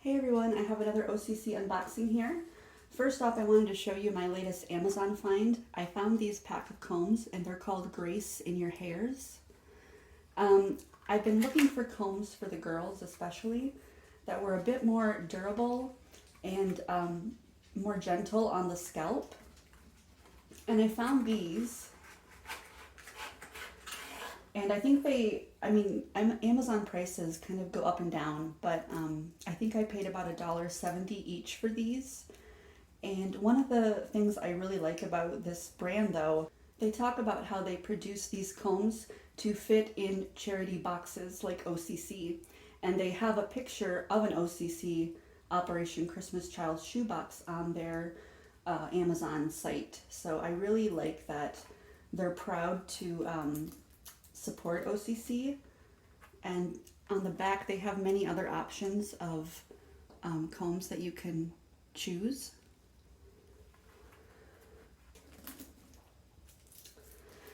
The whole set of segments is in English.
Hey everyone, I have another OCC unboxing here. First off, I wanted to show you my latest Amazon find. I found these pack of combs and they're called Grace in Your Hairs. I've been looking for combs for the girls especially that were a bit more durable and more gentle on the scalp. And I found these. And I think Amazon prices kind of go up and down, but I think I paid about $1.70 each for these. And one of the things I really like about this brand though, they talk about how they produce these combs to fit in charity boxes like OCC. And they have a picture of an OCC Operation Christmas Child shoebox on their Amazon site. So I really like that they're proud to support OCC, and on the back they have many other options of combs that you can choose.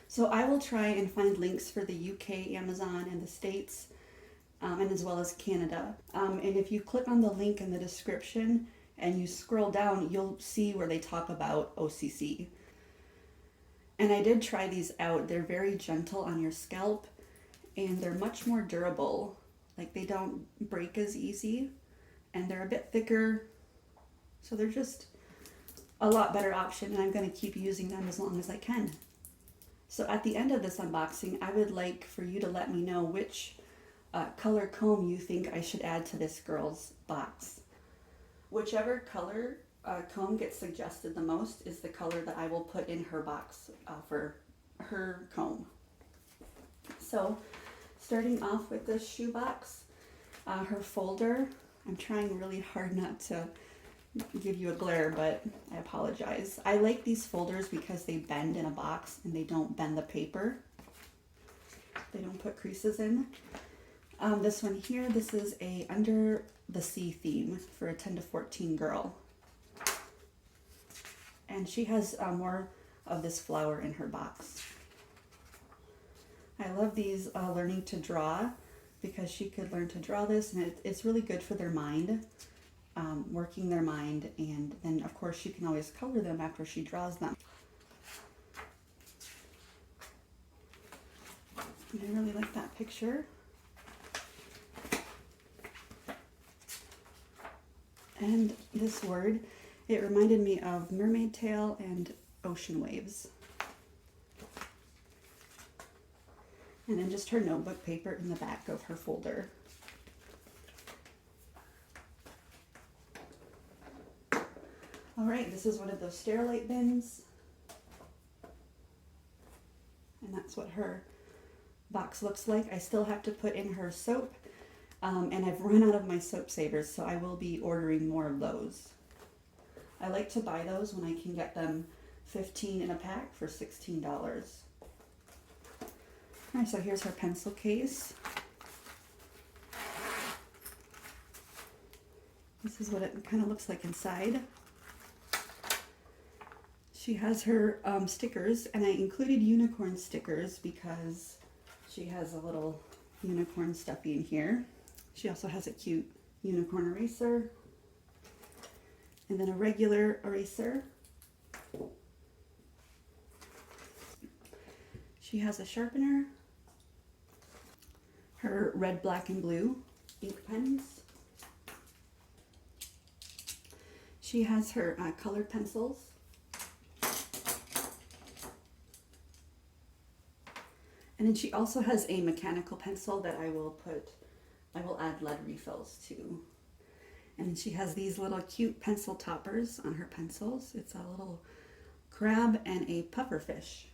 So I will try and find links for the UK Amazon and the States, and as well as Canada. And if you click on the link in the description and you scroll down, you'll see where they talk about OCC. And I did try these out. They're very gentle on your scalp and they're much more durable. Like they don't break as easy and they're a bit thicker. So they're just a lot better option and I'm going to keep using them as long as I can. So at the end of this unboxing, I would like for you to let me know which color comb you think I should add to this girl's box. Whichever color comb gets suggested the most is the color that I will put in her box for her comb. So starting off with this shoebox, her folder, I'm trying really hard not to give you a glare, but I apologize. I like these folders because they bend in a box and they don't bend the paper. They don't put creases in. This one here, this is a under the sea theme for a 10 to 14 girl. And she has more of this flower in her box. I love these learning to draw because she could learn to draw this and it's really good for their mind, working their mind, and then of course she can always color them after she draws them. And I really like that picture. And this word, it reminded me of mermaid tail and ocean waves. And then just her notebook paper in the back of her folder. All right, this is one of those Sterilite bins. And that's what her box looks like. I still have to put in her soap, and I've run out of my soap savers, so I will be ordering more of those. I like to buy those when I can get them 15 in a pack for $16. All right, so here's her pencil case. This is what it kind of looks like inside. She has her stickers, and I included unicorn stickers because she has a little unicorn stuffy in here. She also has a cute unicorn eraser. And then a regular eraser. She has a sharpener, her red, black, and blue ink pens. She has her colored pencils. And then she also has a mechanical pencil that I will add lead refills to. And she has these little cute pencil toppers on her pencils. It's a little crab and a pufferfish.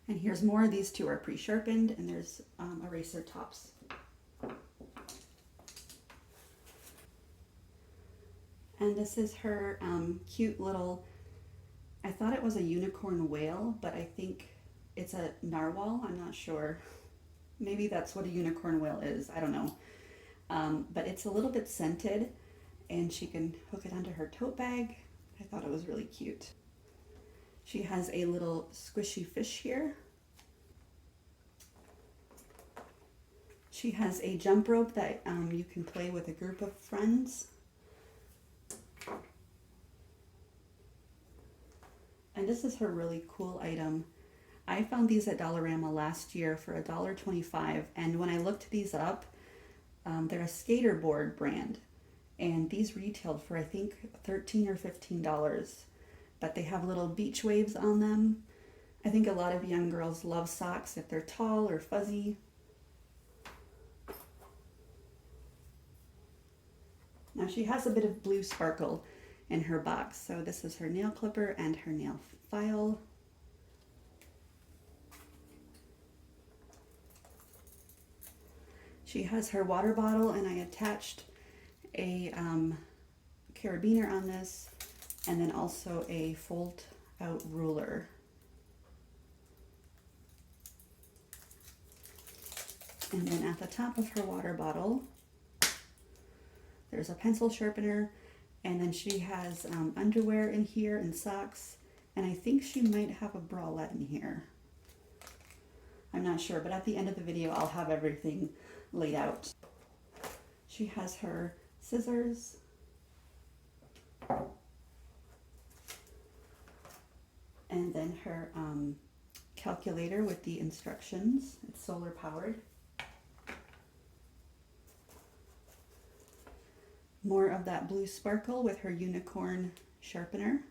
And here's more. These two are pre-sharpened, and there's eraser tops. And this is her cute little, I thought it was a unicorn whale, but I think it's a narwhal. I'm not sure. Maybe that's what a unicorn whale is. I don't know. But it's a little bit scented and she can hook it onto her tote bag. I thought it was really cute. She has a little squishy fish here. She has a jump rope that you can play with a group of friends. And this is her really cool item. I found these at Dollarama last year for $1.25, and when I looked these up, they're a skater board brand, and these retailed for I think $13 or $15, but they have little beach waves on them. I think a lot of young girls love socks if they're tall or fuzzy. Now she has a bit of blue sparkle in her box, so this is her nail clipper and her nail file. She has her water bottle, and I attached a carabiner on this, and then also a fold out ruler. And then at the top of her water bottle, there's a pencil sharpener, and then she has underwear in here and socks, and I think she might have a bralette in here. I'm not sure, but at the end of the video, I'll have everything laid out. She has her scissors, and then her calculator with the instructions. It's solar powered. More of that blue sparkle with her unicorn sharpener.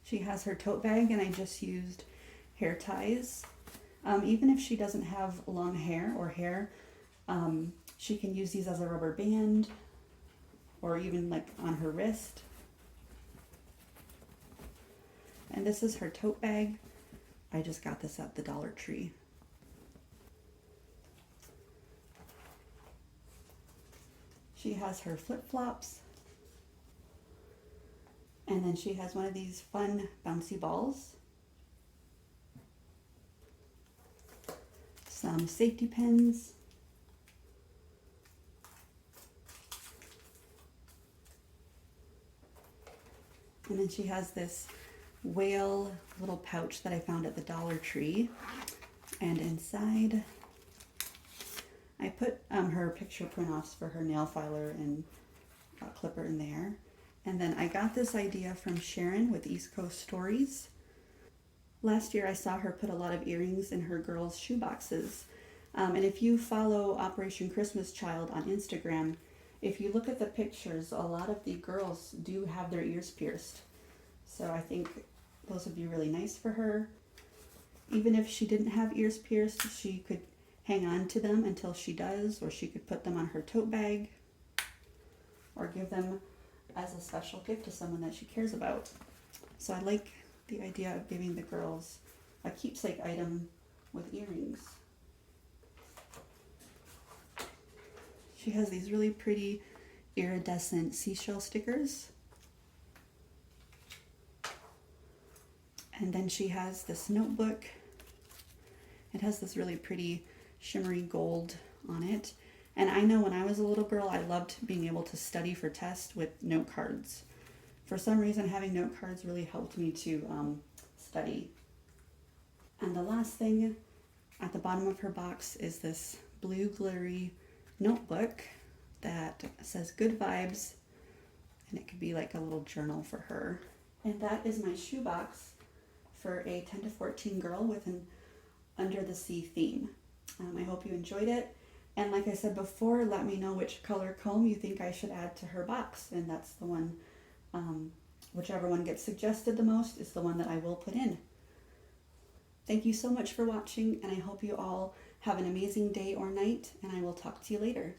She has her tote bag, and I just used hair ties. Even if she doesn't have long hair or hair, she can use these as a rubber band or even like on her wrist. And this is her tote bag. I just got this at the Dollar Tree. She has her flip-flops. And then she has one of these fun bouncy balls. Some safety pins. And then she has this whale little pouch that I found at the Dollar Tree. And inside, I put her picture print-offs for her nail filer and clipper in there. And then I got this idea from Sharon with East Coast Stories. Last year I saw her put a lot of earrings in her girls' shoe boxes. And if you follow Operation Christmas Child on Instagram, if you look at the pictures, a lot of the girls do have their ears pierced. So I think those would be really nice for her. Even if she didn't have ears pierced, she could hang on to them until she does, or she could put them on her tote bag, or give them as a special gift to someone that she cares about. So I like the idea of giving the girls a keepsake item with earrings. She has these really pretty iridescent seashell stickers. And then she has this notebook. It has this really pretty shimmery gold on it. And I know when I was a little girl, I loved being able to study for tests with note cards. For some reason, having note cards really helped me to study. And the last thing at the bottom of her box is this blue glittery notebook that says good vibes, and it could be like a little journal for her. And that is my shoebox for a 10 to 14 girl with an under the sea theme. I hope you enjoyed it. And like I said before, let me know which color comb you think I should add to her box. And that's the one, whichever one gets suggested the most is the one that I will put in. Thank you so much for watching, and I hope you all have an amazing day or night, and I will talk to you later.